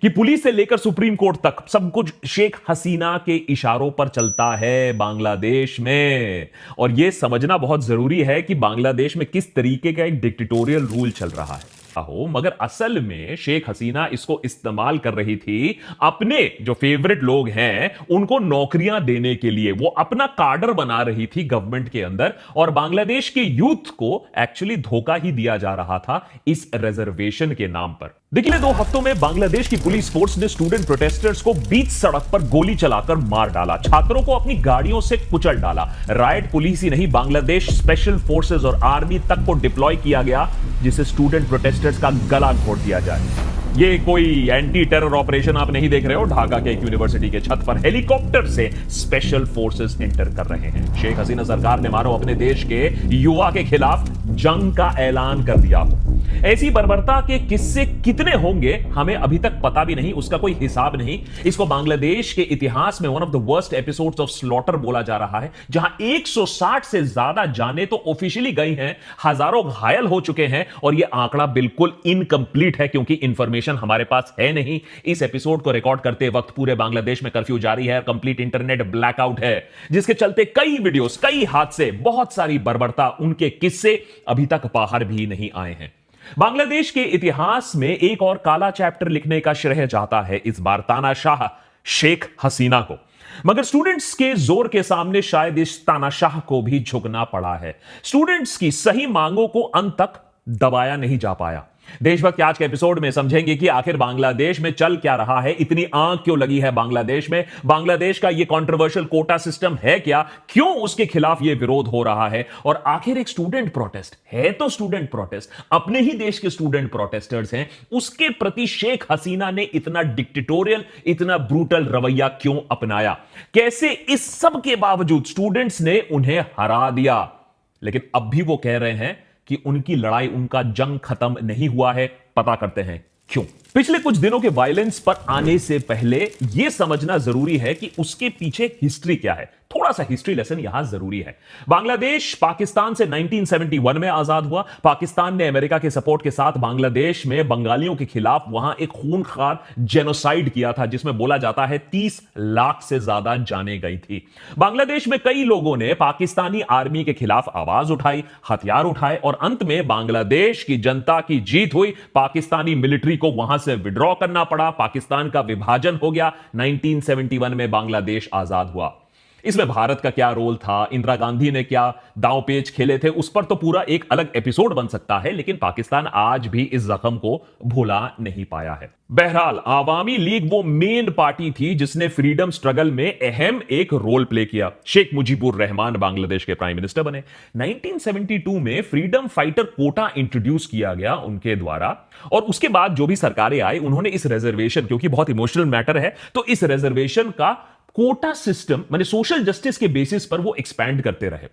कि पुलिस से लेकर सुप्रीम कोर्ट तक सब कुछ शेख हसीना के इशारों पर चलता है बांग्लादेश में। और यह समझना बहुत जरूरी है कि बांग्लादेश में किस तरीके का एक डिक्टेटोरियल रूल चल रहा है हो, मगर असल में शेख हसीना इसको इस्तेमाल कर रही थी अपने जो फेवरेट लोग हैं उनको नौकरियां देने के लिए। वो अपना कार्डर बना रही थी गवर्नमेंट के अंदर, और बांग्लादेश के यूथ को एक्चुअली धोखा ही दिया जा रहा था इस रिजर्वेशन के नाम पर। पिछले 2 हफ्तों में बांग्लादेश की पुलिस फोर्स ने स्टूडेंट प्रोटेस्टर्स को बीच सड़क पर गोली चलाकर मार डाला, छात्रों को अपनी गाड़ियों से कुचल डाला। राइट पुलिस ही नहीं, बांग्लादेश स्पेशल फोर्सेस और आर्मी तक को डिप्लॉय किया गया जिसे स्टूडेंट प्रोटेस्टर्स का गला घोट दिया जाए। ये कोई एंटी टेरर ऑपरेशन आप नहीं देख रहे हो। ढाका के एक यूनिवर्सिटी के छत पर हेलीकॉप्टर से स्पेशल फोर्सेस एंटर कर रहे हैं। शेख हसीना सरकार ने मानो अपने देश के युवा के खिलाफ जंग का ऐलान कर दिया हो। ऐसी बर्बरता के किस्से कितने होंगे हमें अभी तक पता भी नहीं, उसका कोई हिसाब नहीं। इसको बांग्लादेश के इतिहास में one of the worst episodes of slaughter बोला जा रहा है, जहां 160 से ज्यादा जाने तो ऑफिशियली गई हैं, हजारों घायल हो चुके हैं, और यह आंकड़ा बिल्कुल इनकंप्लीट है क्योंकि इंफॉर्मेशन हमारे पास है नहीं। इस एपिसोड को रिकॉर्ड करते वक्त पूरे बांग्लादेश में कर्फ्यू जारी है, कंप्लीट इंटरनेट ब्लैकआउट है, जिसके चलते कई वीडियोस, कई हादसे, बहुत सारी बर्बरता, उनके किस्से अभी तक बाहर भी नहीं आए हैं। बांग्लादेश के इतिहास में एक और काला चैप्टर लिखने का श्रेय जाता है इस बार तानाशाह शेख हसीना को, मगर स्टूडेंट्स के जोर के सामने शायद इस तानाशाह को भी झुकना पड़ा है। स्टूडेंट्स की सही मांगों को अंत तक दबाया नहीं जा पाया। देशभक्त आज के एपिसोड में समझेंगे कि आखिर बांग्लादेश में चल क्या रहा है, इतनी आंख क्यों लगी है बांग्लादेश में, बांग्लादेश का यह कंट्रोवर्शियल कोटा सिस्टम है क्या, क्यों उसके खिलाफ यह विरोध हो रहा है, और आखिर एक स्टूडेंट प्रोटेस्ट है तो स्टूडेंट प्रोटेस्ट, अपने ही देश के स्टूडेंट प्रोटेस्टर्स हैं, उसके प्रति शेख हसीना ने इतना डिक्टेटोरियल, इतना ब्रूटल रवैया क्यों अपनाया, कैसे इस सब के बावजूद स्टूडेंट्स ने उन्हें हरा दिया। लेकिन अब भी वो कह रहे हैं कि उनकी लड़ाई, उनका जंग खत्म नहीं हुआ है। पता करते हैं क्यों। पिछले कुछ दिनों के वायलेंस पर आने से पहले यह समझना जरूरी है कि उसके पीछे हिस्ट्री क्या है। थोड़ा सा हिस्ट्री लेसन यहां जरूरी है। बांग्लादेश पाकिस्तान से 1971 में आजाद हुआ। पाकिस्तान ने अमेरिका के सपोर्ट के साथ बांग्लादेश में बंगालियों के खिलाफ वहां एक खूनखार जेनोसाइड किया था, जिसमें बोला जाता है 30 लाख से ज्यादा जाने गई थी। बांग्लादेश में कई लोगों ने पाकिस्तानी आर्मी के खिलाफ आवाज उठाई, हथियार उठाए, और अंत में बांग्लादेश की जनता की जीत हुई। पाकिस्तानी मिलिट्री को वहां से विड्रॉ करना पड़ा, पाकिस्तान का विभाजन हो गया। 1971 में बांग्लादेश आजाद हुआ। इसमें भारत का क्या रोल था, इंदिरा गांधी ने क्या दांव पेच खेले थे, उस पर तो पूरा एक अलग एपिसोड बन सकता है, लेकिन पाकिस्तान आज भी इस जख्म को भुला नहीं पाया है। बहरहाल आवामी लीग वो मेन पार्टी थी जिसने फ्रीडम स्ट्रगल में अहम एक रोल प्ले किया। शेख मुजीबुर रहमान बांग्लादेश के प्राइम मिनिस्टर बने। 1972 में फ्रीडम फाइटर कोटा इंट्रोड्यूस किया गया उनके द्वारा, और उसके बाद जो भी सरकारें आई उन्होंने इस रिजर्वेशन, क्योंकि बहुत इमोशनल मैटर है, तो इस रिजर्वेशन का कोटा सिस्टम माने सोशल जस्टिस के बेसिस पर वो एक्सपैंड करते रहे।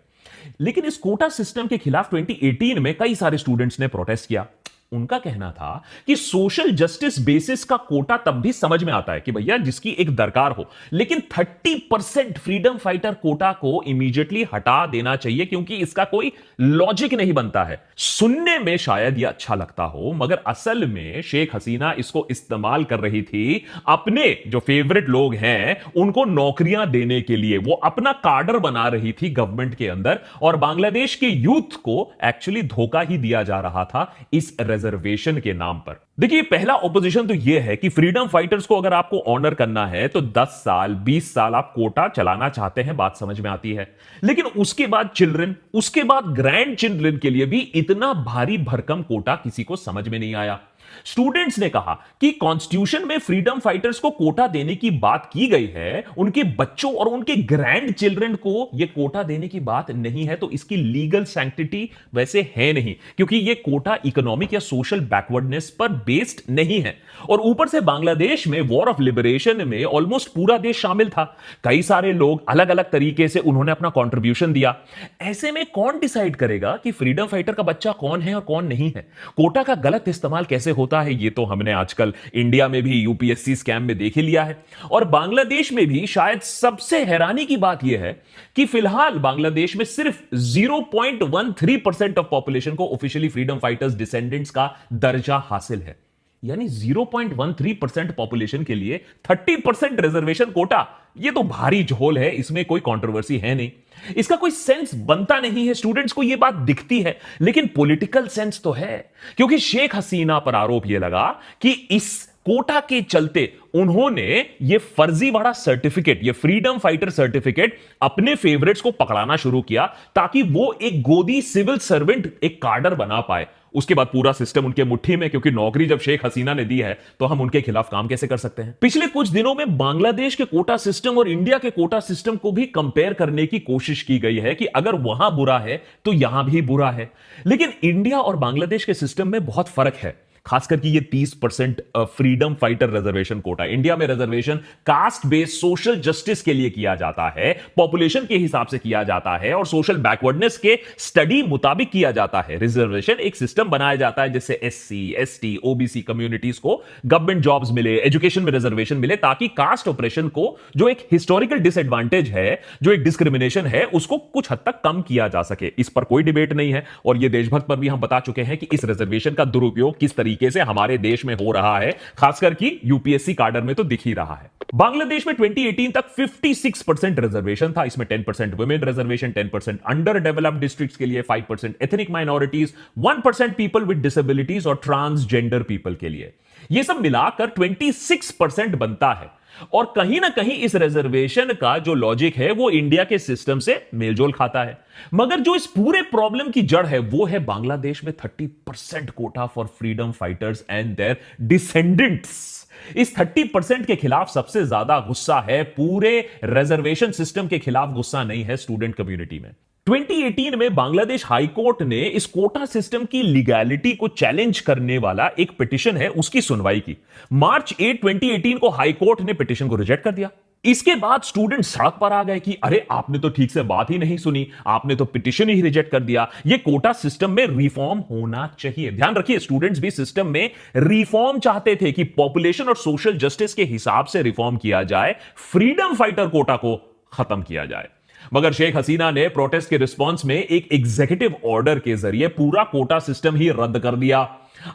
लेकिन इस कोटा सिस्टम के खिलाफ 2018 में कई सारे स्टूडेंट्स ने प्रोटेस्ट किया। उनका कहना था कि सोशल जस्टिस बेसिस का कोटा तब भी समझ में आता है कि भैया जिसकी एक दरकार हो, लेकिन 30% फ्रीडम फाइटर कोटा को इमीडिएटली हटा देना चाहिए, क्योंकि इसका कोई लॉजिक नहीं बनता है। सुनने में शायद यह अच्छा लगता हो, मगर असल में शेख हसीना इसको इस्तेमाल कर रही थी अपने जो फेवरेट लोग हैं उनको नौकरियां देने के लिए। वो अपना कार्डर बना रही थी गवर्नमेंट के अंदर, और बांग्लादेश के यूथ को एक्चुअली धोखा ही दिया जा रहा था इस रिजर्वेशन के नाम पर। देखिए, पहला ऑपोजिशन तो यह है कि फ्रीडम फाइटर्स को अगर आपको ऑनर करना है तो 10 साल 20 साल आप कोटा चलाना चाहते हैं, बात समझ में आती है। लेकिन उसके बाद चिल्ड्रन, उसके बाद ग्रैंड चिल्ड्रन के लिए भी इतना भारी भरकम कोटा किसी को समझ में नहीं आया। स्टूडेंट्स ने कहा कि कॉन्स्टिट्यूशन में फ्रीडम फाइटर्स को कोटा देने की बात की गई है, उनके बच्चों और उनके ग्रैंड चिल्ड्रन को यह कोटा देने की बात नहीं है, तो इसकी लीगल सैंक्टिटी वैसे है नहीं, क्योंकि यह कोटा इकोनॉमिक या सोशल बैकवर्डनेस पर बेस्ड नहीं है। और ऊपर से बांग्लादेश में वॉर ऑफ लिबरेशन में ऑलमोस्ट पूरा देश शामिल था। कई सारे लोग अलग अलग तरीके से उन्होंने अपना कॉन्ट्रीब्यूशन दिया। ऐसे में कौन डिसाइड करेगा कि फ्रीडम फाइटर का बच्चा कौन है और कौन नहीं है? कोटा का गलत इस्तेमाल कैसे होता है ये तो हमने आजकल इंडिया में भी यूपीएससी स्कैम में देख ही लिया है। और बांग्लादेश में भी शायद सबसे हैरानी की बात यह है कि फिलहाल बांग्लादेश में सिर्फ 0.13% ऑफ पॉपुलेशन को ऑफिशियली फ्रीडम फाइटर्स डिसेंडेंट्स का दर्जा हासिल है। यानी 0.13% पॉपुलेशन के लिए 30% रिजर्वेशन कोटा। ये तो भारी झोल है, इसमें कोई कंट्रोवर्सी है नहीं, इसका कोई सेंस बनता नहीं है। स्टूडेंट्स को यह बात दिखती है, लेकिन पॉलिटिकल सेंस तो है, क्योंकि शेख हसीना पर आरोप यह लगा कि इस कोटा के चलते उन्होंने ये फर्जीवाड़ा सर्टिफिकेट, ये फ्रीडम फाइटर सर्टिफिकेट अपने फेवरेट्स को पकड़ाना शुरू किया, ताकि वो एक गोदी सिविल सर्वेंट, एक कार्डर बना पाए। उसके बाद पूरा सिस्टम उनके मुट्ठी में, क्योंकि नौकरी जब शेख हसीना ने दी है तो हम उनके खिलाफ काम कैसे कर सकते हैं। पिछले कुछ दिनों में बांग्लादेश के कोटा सिस्टम और इंडिया के कोटा सिस्टम को भी कंपेयर करने की कोशिश की गई है कि अगर वहां बुरा है तो यहां भी बुरा है। लेकिन इंडिया और बांग्लादेश के सिस्टम में बहुत फर्क है, खासकर कि ये 30% freedom fighter reservation quota. India में reservation caste based social justice के लिए किया जाता है, पॉपुलेशन के हिसाब से किया जाता है और सोशल बैकवर्डनेस के स्टडी मुताबिक किया जाता है। रिजर्वेशन एक सिस्टम बनाया जाता है जिससे एससी, एसटी, ओबीसी कम्युनिटीज को गवर्नमेंट जॉब्स मिले, एजुकेशन में रिजर्वेशन मिले, ताकि कास्ट ऑपरेशन को, जो एक हिस्टोरिकल डिसएडवांटेज है, जो एक डिस्क्रिमिनेशन है, उसको कुछ हद तक कम किया जा सके। इस पर कोई डिबेट नहीं है, और यह देशभक्त पर भी हम बता चुके हैं कि इस रिजर्वेशन का दुरुपयोग किस तरीके से हमारे देश में हो रहा है, खासकर कि यूपीएससी कार्डर में तो दिख ही रहा है। बांग्लादेश में 2018 तक 56% रिजर्वेशन था। इसमें 10% women reservation, 10% under developed districts के लिए, 5% ethnic minorities, 1% people with disabilities और ट्रांसजेंडर पीपल के लिए। यह सब मिलाकर 26% बनता है। और कहीं ना कहीं इस रिजर्वेशन का जो लॉजिक है वो इंडिया के सिस्टम से मेलजोल खाता है। मगर जो इस पूरे प्रॉब्लम की जड़ है वो है बांग्लादेश में 30% quota for freedom fighters and their descendants. इस 30% के खिलाफ सबसे ज्यादा गुस्सा है, पूरे रिजर्वेशन सिस्टम के खिलाफ गुस्सा नहीं है स्टूडेंट कम्युनिटी में। 2018 में बांग्लादेश हाई कोर्ट ने इस कोटा सिस्टम की लीगैलिटी को चैलेंज करने वाला एक पिटीशन है, उसकी सुनवाई की। मार्च 8, 2018 को हाई कोर्ट ने पिटीशन को रिजेक्ट कर दिया। इसके बाद स्टूडेंट सड़क पर आ गए कि अरे आपने तो ठीक से बात ही नहीं सुनी, आपने तो पिटीशन ही रिजेक्ट कर दिया, ये कोटा सिस्टम में रिफॉर्म होना चाहिए। ध्यान रखिए, स्टूडेंट्स भी सिस्टम में रिफॉर्म चाहते थे कि पॉपुलेशन और सोशल जस्टिस के हिसाब से रिफॉर्म किया जाए, फ्रीडम फाइटर कोटा को खत्म किया जाए। मगर शेख हसीना ने प्रोटेस्ट के रिस्पॉन्स में एक एग्जीक्यूटिव ऑर्डर के जरिए पूरा कोटा सिस्टम ही रद्द कर दिया।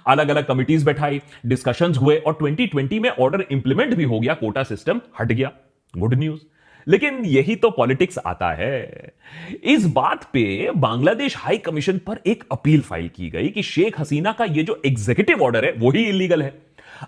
अलग अलग कमिटीज बैठाई, डिस्कशंस हुए और 2020 में ऑर्डर इंप्लीमेंट भी हो गया, कोटा सिस्टम हट गया। Good news. लेकिन यही तो पॉलिटिक्स आता है। इस बात पे बांग्लादेश हाई कमीशन पर एक अपील फाइल की गई कि शेख हसीना का ये जो एग्जीक्यूटिव ऑर्डर है वो ही इलीगल है।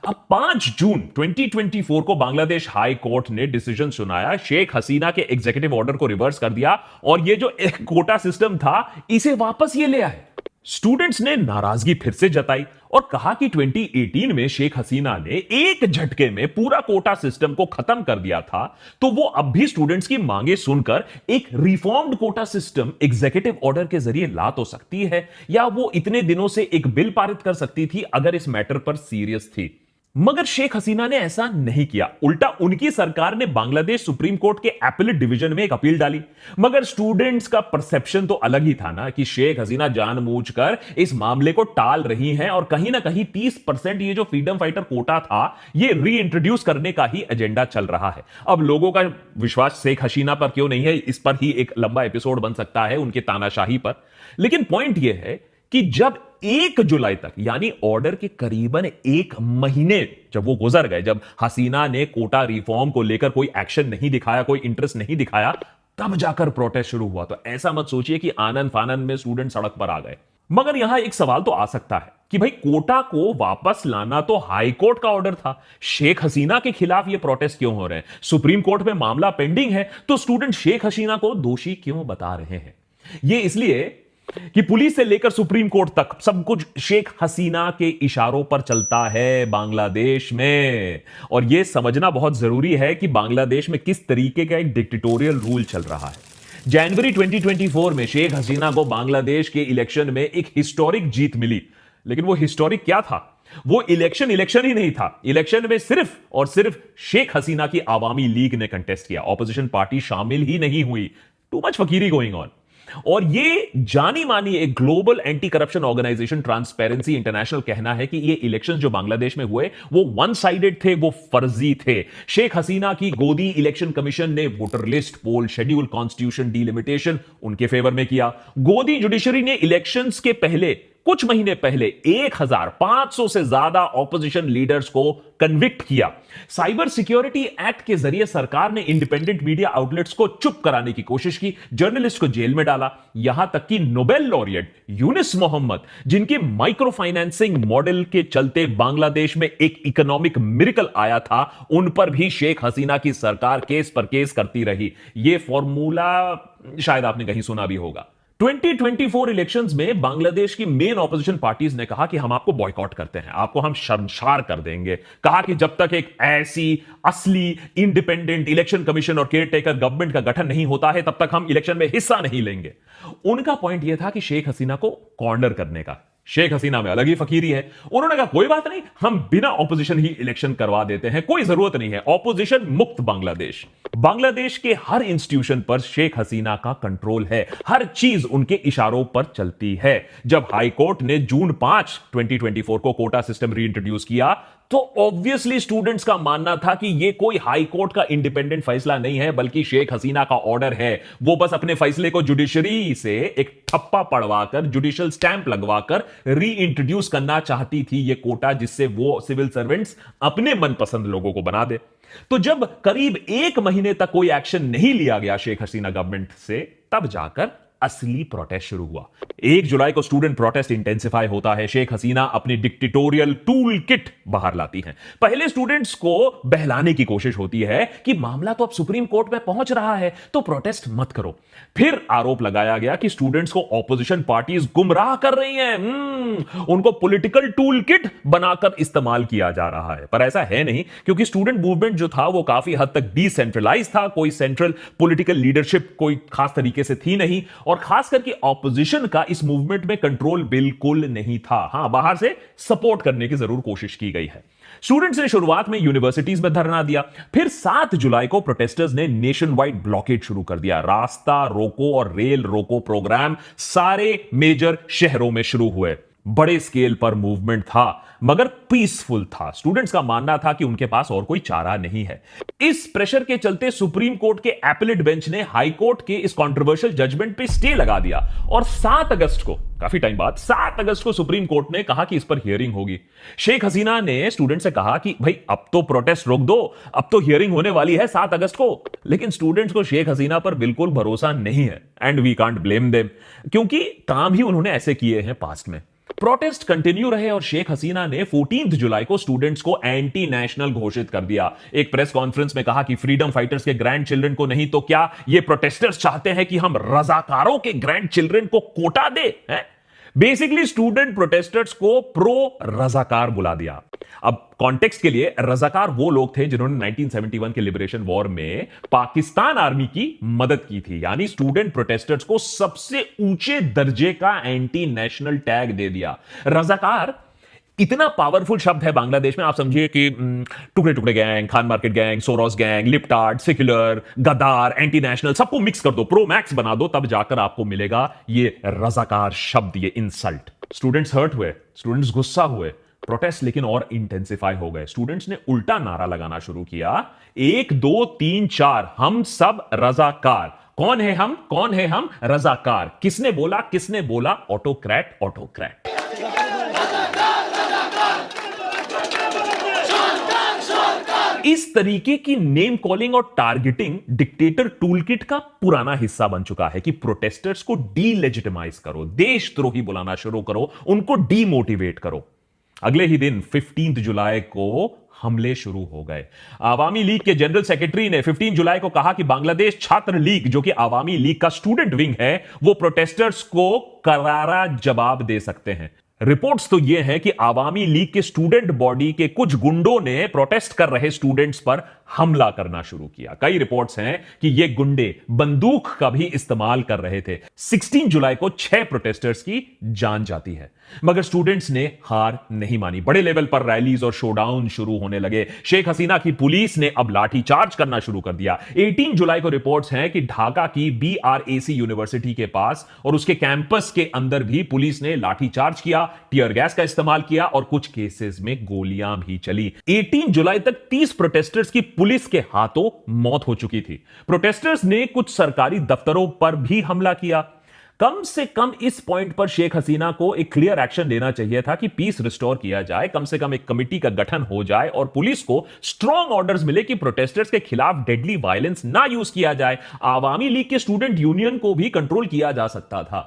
अब 5 जून 2024 को बांग्लादेश हाई कोर्ट ने डिसीजन सुनाया, शेख हसीना के एग्जीक्यूटिव ऑर्डर को रिवर्स कर दिया और ये जो एक कोटा सिस्टम था इसे वापस ये ले आए। स्टूडेंट्स ने नाराजगी फिर से जताई और कहा कि 2018 में शेख हसीना ने एक झटके में पूरा कोटा सिस्टम को खत्म कर दिया था, तो वो अब भी स्टूडेंट्स की मांगे सुनकर एक reformed quota system executive order के जरिए ला तो सकती है, या वो इतने दिनों से एक बिल पारित कर सकती थी अगर इस मैटर पर सीरियस थी। मगर शेख हसीना ने ऐसा नहीं किया। उल्टा उनकी सरकार ने बांग्लादेश सुप्रीम कोर्ट के अपीलेट डिवीजन में एक अपील डाली। मगर स्टूडेंट्स का परसेप्शन तो अलग ही था ना, कि शेख हसीना जानबूझकर इस मामले को टाल रही हैं और कहीं ना कहीं 30% ये जो फ्रीडम फाइटर कोटा था ये री-इंट्रोड्यूस करने का ही एजेंडा चल रहा है। अब लोगों का विश्वास शेख हसीना पर क्यों नहीं है, इस पर ही एक लंबा एपिसोड बन सकता है, उनके तानाशाही पर। लेकिन पॉइंट यह है कि जब 1 जुलाई तक, यानी ऑर्डर के करीबन 1 महीने जब वो गुजर गए, जब हसीना ने कोटा रिफॉर्म को लेकर कोई एक्शन नहीं दिखाया, कोई इंटरेस्ट नहीं दिखाया, तब जाकर प्रोटेस्ट शुरू हुआ। तो ऐसा मत सोचिए कि आनंद फानंद में स्टूडेंट सड़क पर आ गए। मगर यहां एक सवाल तो आ सकता है कि भाई कोटा को वापस लाना तो हाई कोर्ट का ऑर्डर था, शेख हसीना के खिलाफ ये प्रोटेस्ट क्यों हो रहे हैं? सुप्रीम कोर्ट में मामला पेंडिंग है, तो स्टूडेंट शेख हसीना को दोषी क्यों बता रहे हैं? ये इसलिए कि पुलिस से लेकर सुप्रीम कोर्ट तक सब कुछ शेख हसीना के इशारों पर चलता है बांग्लादेश में। और यह समझना बहुत जरूरी है कि बांग्लादेश में किस तरीके का एक डिक्टेटोरियल रूल चल रहा है। जनवरी 2024 में शेख हसीना को बांग्लादेश के इलेक्शन में एक हिस्टोरिक जीत मिली, लेकिन वो हिस्टोरिक क्या था? वो इलेक्शन ही नहीं था। इलेक्शन में सिर्फ और सिर्फ शेख हसीना की आवामी लीग ने कंटेस्ट किया, ऑपोजिशन पार्टी शामिल ही नहीं हुई। टू मच फकीरी गोइंग ऑन। और ये जानी मानी एक global anti corruption organisation Transparency International कहना है कि ये इलेक्शंस जो बांग्लादेश में हुए वो वन साइडेड थे, वो फर्जी थे। शेख हसीना की गोदी इलेक्शन कमीशन ने वोटर लिस्ट, पोल, शेड्यूल, कॉन्स्टिट्यूशन डिलिमिटेशन उनके फेवर में किया। गोदी जुडिशरी ने इलेक्शंस के पहले कुछ महीने पहले 1500 से ज्यादा ऑपोजिशन लीडर्स को कन्विक्ट किया। साइबर सिक्योरिटी एक्ट के जरिए सरकार ने इंडिपेंडेंट मीडिया आउटलेट्स को चुप कराने की कोशिश की, जर्नलिस्ट को जेल में डाला। यहां तक कि नोबेल लॉरिएट यूनिस मोहम्मद, जिनके माइक्रो फाइनेंसिंग मॉडल के चलते बांग्लादेश में एक इकोनॉमिक मिरेकल आया था, उन पर भी शेख हसीना की सरकार केस पर केस करती रही। यह फॉर्मूला शायद आपने कहीं सुना भी होगा। 2024 इलेक्शंस में बांग्लादेश की मेन ऑपोजिशन पार्टीज ने कहा कि हम आपको बॉयकॉट करते हैं, आपको हम शर्मसार कर देंगे। कहा कि जब तक एक ऐसी असली इंडिपेंडेंट इलेक्शन कमीशन और केयरटेकर गवर्नमेंट का गठन नहीं होता है, तब तक हम इलेक्शन में हिस्सा नहीं लेंगे। उनका पॉइंट यह था कि शेख हसीना को कॉर्नर करने का। शेख हसीना में अलग ही फकीरी है। उन्होंने कहा कोई बात नहीं, हम बिना ऑपोजिशन ही इलेक्शन करवा देते हैं, कोई जरूरत नहीं है, ऑपोजिशन मुक्त बांग्लादेश। बांग्लादेश के हर इंस्टीट्यूशन पर शेख हसीना का कंट्रोल है, हर चीज उनके इशारों पर चलती है। जब हाई कोर्ट ने जून 5, 2024 को कोटा सिस्टम रीइंट्रोड्यूस किया, तो ऑब्वियसली स्टूडेंट्स का मानना था कि यह कोई हाई कोर्ट का इंडिपेंडेंट फैसला नहीं है, बल्कि शेख हसीना का ऑर्डर है। वो बस अपने फैसले को जुडिशरी से एक ठप्पा पड़वाकर, जुडिशियल स्टैंप लगवाकर रीइंट्रोड्यूस करना चाहती थी ये कोटा, जिससे वो सिविल सर्वेंट्स अपने मनपसंद लोगों को बना दे। तो जब करीब 1 महीने तक कोई एक्शन नहीं लिया गया शेख हसीना गवर्नमेंट से, तब जाकर असली प्रोटेस्ट शुरू हुआ। 1 जुलाई को स्टूडेंट प्रोटेस्ट इंटेंसिफाई होता है। शेख हसीना अपनी डिक्टेटोरियल टूल किट बाहर लाती हैं। पहले स्टूडेंट्स को बहलाने की कोशिश होती है कि मामला तो अब सुप्रीम कोर्ट में पहुंच रहा है, तो प्रोटेस्ट मत करो। फिर आरोप लगाया गया कि स्टूडेंट्स को ऑपोजिशन पार्टीज गुमराह कर रही हैं, उनको पॉलिटिकल टूल किट बनाकर इस्तेमाल किया जा रहा है। पर ऐसा है नहीं, क्योंकि स्टूडेंट मूवमेंट जो था वो काफी हद तक डिसेंट्रलाइज था। कोई सेंट्रल पॉलिटिकल लीडरशिप कोई खास तरीके से थी नहीं, और खास करके ऑपोजिशन का इस मूवमेंट में कंट्रोल बिल्कुल नहीं था। हां, बाहर से सपोर्ट करने की जरूर कोशिश की गई है। स्टूडेंट्स ने शुरुआत में यूनिवर्सिटीज में धरना दिया, फिर 7 जुलाई को प्रोटेस्टर्स ने नेशन वाइड ब्लॉकेड शुरू कर दिया। रास्ता रोको और रेल रोको प्रोग्राम सारे मेजर शहरों में शुरू हुए। बड़े स्केल पर मूवमेंट था, मगर पीसफुल था। स्टूडेंट्स का मानना था कि उनके पास और कोई चारा नहीं है। इस प्रेशर के चलते सुप्रीम कोर्ट के एपेलेट बेंच ने हाई कोर्ट के इस कंट्रोवर्शियल जजमेंट पे स्टे लगा दिया, और 7 अगस्त को, काफी टाइम बाद 7 अगस्त को सुप्रीम कोर्ट ने कहा कि इस पर हियरिंग होगी। शेख हसीना ने स्टूडेंट से कहा कि भाई अब तो प्रोटेस्ट रोक दो, अब तो हियरिंग होने वाली है 7 अगस्त को। लेकिन स्टूडेंट्स को शेख हसीना पर बिल्कुल भरोसा नहीं है, and we can't blame them, क्योंकि काम ही उन्होंने ऐसे किए हैं पास्ट में। प्रोटेस्ट कंटिन्यू रहे और शेख हसीना ने 14 जुलाई को स्टूडेंट्स को एंटी नेशनल घोषित कर दिया। एक प्रेस कॉन्फ्रेंस में कहा कि फ्रीडम फाइटर्स के ग्रैंड चिल्ड्रन को नहीं तो क्या ये प्रोटेस्टर्स चाहते हैं कि हम रजाकारों के ग्रैंड चिल्ड्रन को कोटा दे हैं? बेसिकली स्टूडेंट प्रोटेस्टर्स को प्रो रजाकार बुला दिया। अब कॉन्टेक्स्ट के लिए, रजाकार वो लोग थे जिन्होंने 1971 के लिबरेशन वॉर में पाकिस्तान आर्मी की मदद की थी। यानी स्टूडेंट प्रोटेस्टर्स को सबसे ऊंचे दर्जे का एंटी नेशनल टैग दे दिया। रजाकार इतना पावरफुल शब्द है बांग्लादेश में, आप समझिए कि टुकड़े टुकड़े gang, Khan Market gang, Soros gang, libtard, secular, गद्दार, एंटी नेशनल, सबको मिक्स कर दो, प्रो मैक्स बना दो, तब जाकर आपको मिलेगा ये रजाकार शब्द, ये इंसल्ट। स्टूडेंट्स हर्ट हुए, स्टूडेंट्स गुस्सा हुए, प्रोटेस्ट लेकिन और इंटेंसिफाई हो गए। स्टूडेंट्स ने उल्टा नारा लगाना शुरू किया, 1 2 3 4, हम सब रजाकार। कौन है हम? कौन है हम? रजाकार। किसने बोला? किसने बोला? Autocrat, autocrat. इस तरीके की नेम कॉलिंग और टारगेटिंग डिक्टेटर टूलकिट का पुराना हिस्सा बन चुका है कि प्रोटेस्टर्स को डीलेजिटिमाइज करो, देशद्रोही बुलाना शुरू करो, उनको डीमोटिवेट करो। अगले ही दिन 15 जुलाई को हमले शुरू हो गए। आवामी लीग के जनरल सेक्रेटरी ने 15 जुलाई को कहा कि बांग्लादेश छात्र लीग, जो कि आवामी लीग का स्टूडेंट विंग है, वो प्रोटेस्टर्स को करारा जवाब दे सकते हैं। रिपोर्ट्स तो यह है कि आवामी लीग के स्टूडेंट बॉडी के कुछ गुंडों ने प्रोटेस्ट कर रहे स्टूडेंट्स पर हमला करना शुरू किया। कई रिपोर्ट्स हैं कि ये गुंडे बंदूक का भी इस्तेमाल कर रहे थे। 16 जुलाई को 6 प्रोटेस्टर्स की जान जाती है, मगर स्टूडेंट्स ने हार नहीं मानी। बड़े लेवल पर रैलीज और शोडाउन शुरू होने लगे। शेख हसीना की पुलिस ने अब लाठीचार्ज करना शुरू कर दिया। 18 जुलाई को रिपोर्ट्स हैं कि ढाका की BRAC यूनिवर्सिटी के पास और उसके कैंपस के अंदर भी पुलिस ने लाठीचार्ज किया, टियर गैस का इस्तेमाल किया और कुछ केसेस में गोलियां भी चली। 18 जुलाई तक 30 प्रोटेस्टर्स की पुलिस के हाथों मौत हो चुकी थी। प्रोटेस्टर्स ने कुछ सरकारी दफ्तरों पर भी हमला किया। कम से कम इस पॉइंट पर शेख हसीना को एक क्लियर एक्शन लेना चाहिए था कि पीस रिस्टोर किया जाए, कम से कम एक कमिटी का गठन हो जाए और पुलिस को स्ट्रॉन्ग ऑर्डर्स मिले कि प्रोटेस्टर्स के खिलाफ डेडली वायलेंस ना यूज किया जाए। आवामी लीग के स्टूडेंट यूनियन को भी कंट्रोल किया जा सकता था।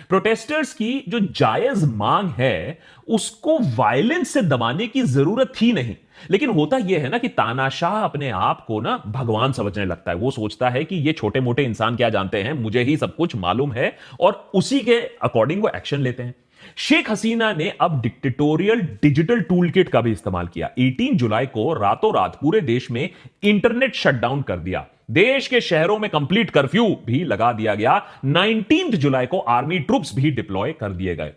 प्रोटेस्टर्स की जो जायज मांग है उसको वायलेंस से दबाने की जरूरत थी नहीं। लेकिन होता यह है ना कि तानाशाह अपने आप को ना भगवान समझने लगता है। वो सोचता है कि ये छोटे मोटे इंसान क्या जानते हैं, मुझे ही सब कुछ मालूम है, और उसी के अकॉर्डिंग वो एक्शन लेते हैं। शेख हसीना ने अब डिक्टेटोरियल डिजिटल टूल किट का भी इस्तेमाल किया। 18 जुलाई को रातों रात पूरे देश में इंटरनेट शटडाउन कर दिया। देश के शहरों में कंप्लीट कर्फ्यू भी लगा दिया गया। 19 जुलाई को आर्मी ट्रूप्स भी डिप्लॉय कर दिए गए।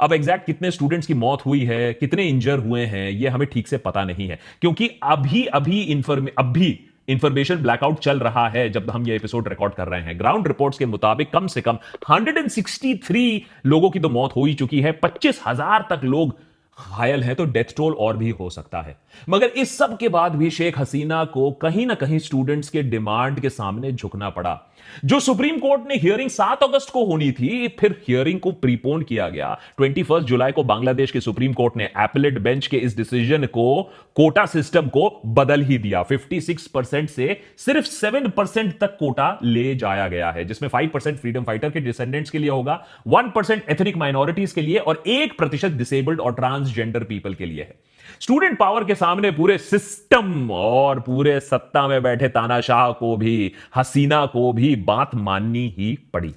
अब एग्जैक्ट कितने स्टूडेंट्स की मौत हुई है, कितने इंजर हुए हैं, यह हमें ठीक से पता नहीं है, क्योंकि अभी इंफॉर्मेशन ब्लैकआउट चल रहा है जब हम ये एपिसोड रिकॉर्ड कर रहे हैं। ग्राउंड रिपोर्ट्स के मुताबिक कम से कम 163 लोगों की तो मौत हो ही चुकी है, 25,000 तक लोग घायल हैं, तो डेथ टोल और भी हो सकता है। मगर इस सब के बाद भी शेख हसीना को कहीं ना कहीं स्टूडेंट्स के डिमांड के सामने झुकना पड़ा। जो सुप्रीम कोर्ट ने हियरिंग 7 अगस्त को होनी थी, फिर हियरिंग को प्रीपोन किया गया। 21 जुलाई को बांग्लादेश के सुप्रीम कोर्ट ने एपेलेट बेंच के इस डिसीजन को, कोटा सिस्टम को बदल ही दिया। 56% से सिर्फ 7% तक कोटा ले जाया गया है, जिसमें 5% फ्रीडम फाइटर के डिसेंडेंट्स के लिए होगा, 1% एथनिक माइनॉरिटीज के लिए और 1% डिसेबल्ड और ट्रांसजेंडर पीपल के लिए है। स्टूडेंट पावर के सामने पूरे सिस्टम और पूरे सत्ता में बैठे तानाशाह को भी, हसीना को भी बात माननी ही पड़ी।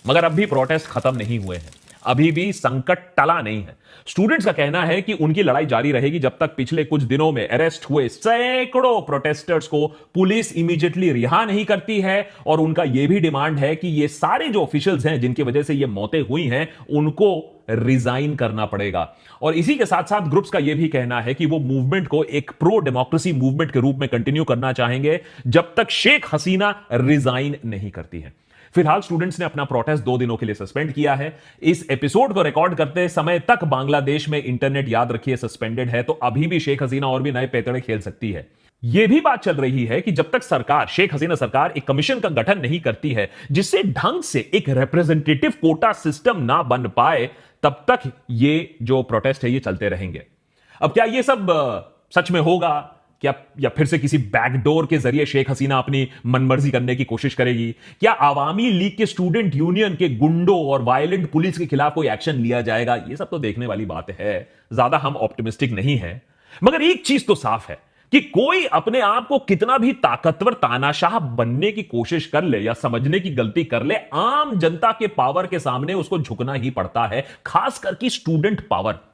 मगर अब भी प्रोटेस्ट खत्म नहीं हुए हैं, अभी भी संकट टला नहीं है। स्टूडेंट्स का कहना है कि उनकी लड़ाई जारी रहेगी जब तक पिछले कुछ दिनों में अरेस्ट हुए सैकड़ों प्रोटेस्टर्स को पुलिस इमीडिएटली रिहा नहीं करती है। और उनका यह भी डिमांड है कि ये सारे जो ऑफिशियल्स हैं जिनकी वजह से ये मौतें हुई हैं, उनको रिजाइन करना पड़ेगा। और इसी के साथ साथ ग्रुप्स का यह भी कहना है कि वो मूवमेंट को एक प्रो डेमोक्रेसी मूवमेंट के रूप में कंटिन्यू करना चाहेंगे जब तक शेख हसीना रिजाइन नहीं करती है। फिलहाल स्टूडेंट्स ने अपना प्रोटेस्ट 2 दिनों के लिए सस्पेंड किया है। इस एपिसोड को रिकॉर्ड करते समय तक बांग्लादेश में इंटरनेट, याद रखिए, सस्पेंडेड है, तो अभी भी शेख हसीना और भी नए पैतरे खेल सकती है। यह भी बात चल रही है कि जब तक सरकार, शेख हसीना सरकार, एक कमीशन का गठन नहीं करती है जिससे ढंग से एक रिप्रेजेंटेटिव कोटा सिस्टम ना बन पाए, तब तक ये जो प्रोटेस्ट है ये चलते रहेंगे। अब क्या ये सब सच में होगा क्या, या फिर से किसी बैकडोर के जरिए शेख हसीना अपनी मनमर्जी करने की कोशिश करेगी? क्या आवामी लीग के स्टूडेंट यूनियन के गुंडों और वायलेंट पुलिस के खिलाफ कोई एक्शन लिया जाएगा? ये सब तो देखने वाली बात है, ज्यादा हम ऑप्टिमिस्टिक नहीं है। मगर एक चीज तो साफ है कि कोई अपने आप को कितना भी ताकतवर तानाशाह बनने की कोशिश कर ले या समझने की गलती कर ले, आम जनता के पावर के सामने उसको झुकना ही पड़ता है, खास करके स्टूडेंट पावर।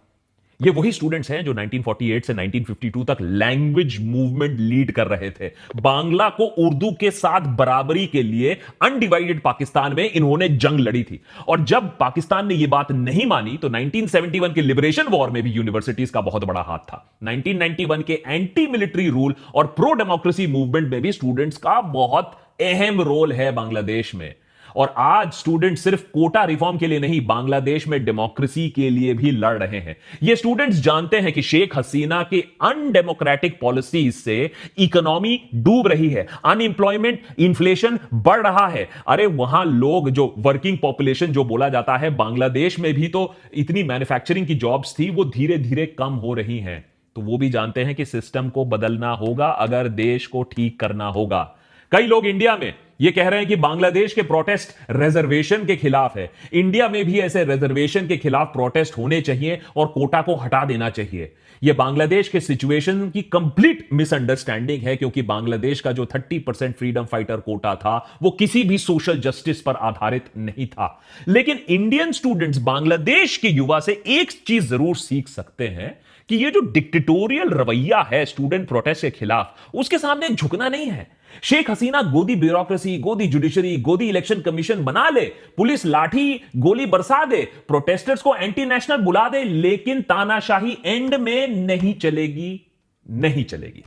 ये वही स्टूडेंट्स हैं जो 1948 से 1952 तक लैंग्वेज मूवमेंट लीड कर रहे थे। बांग्ला को उर्दू के साथ बराबरी के लिए अनडिवाइडेड पाकिस्तान में इन्होंने जंग लड़ी थी। और जब पाकिस्तान ने यह बात नहीं मानी तो 1971 के लिबरेशन वॉर में भी यूनिवर्सिटीज का बहुत बड़ा हाथ था। 1991 के एंटी मिलिट्री रूल और प्रो डेमोक्रेसी मूवमेंट में भी स्टूडेंट्स का बहुत अहम रोल है बांग्लादेश में। और आज स्टूडेंट सिर्फ कोटा रिफॉर्म के लिए नहीं, बांग्लादेश में डेमोक्रेसी के लिए भी लड़ रहे हैं। ये स्टूडेंट्स जानते हैं कि शेख हसीना के अनडेमोक्रेटिक पॉलिसीज से इकोनॉमी डूब रही है, अनएम्प्लॉयमेंट, इन्फ्लेशन बढ़ रहा है। अरे वहां लोग, जो वर्किंग पॉपुलेशन जो बोला जाता है, बांग्लादेश में भी तो इतनी मैन्युफैक्चरिंग की जॉब्स थी, वो धीरे धीरे कम हो रही हैं। तो वो भी जानते हैं कि सिस्टम को बदलना होगा अगर देश को ठीक करना होगा। कई लोग इंडिया में ये कह रहे हैं कि बांग्लादेश के प्रोटेस्ट रिजर्वेशन के खिलाफ है। इंडिया में भी ऐसे रिजर्वेशन के खिलाफ प्रोटेस्ट होने चाहिए और कोटा को हटा देना चाहिए। यह बांग्लादेश के सिचुएशन की कंप्लीट मिसअंडरस्टैंडिंग है, क्योंकि बांग्लादेश का जो 30% फ्रीडम फाइटर कोटा था वो किसी भी सोशल जस्टिस पर आधारित नहीं था। लेकिन इंडियन स्टूडेंट्स बांग्लादेश के युवा से एक चीज जरूर सीख सकते हैं कि ये जो डिक्टेटोरियल रवैया है स्टूडेंट प्रोटेस्ट के खिलाफ, उसके सामने झुकना नहीं है। शेख हसीना गोदी ब्यूरोक्रेसी, गोदी जुडिशरी, गोदी इलेक्शन कमीशन बना ले, पुलिस लाठी गोली बरसा दे, प्रोटेस्टर्स को एंटी नेशनल बुला दे, लेकिन तानाशाही एंड में नहीं चलेगी, नहीं चलेगी।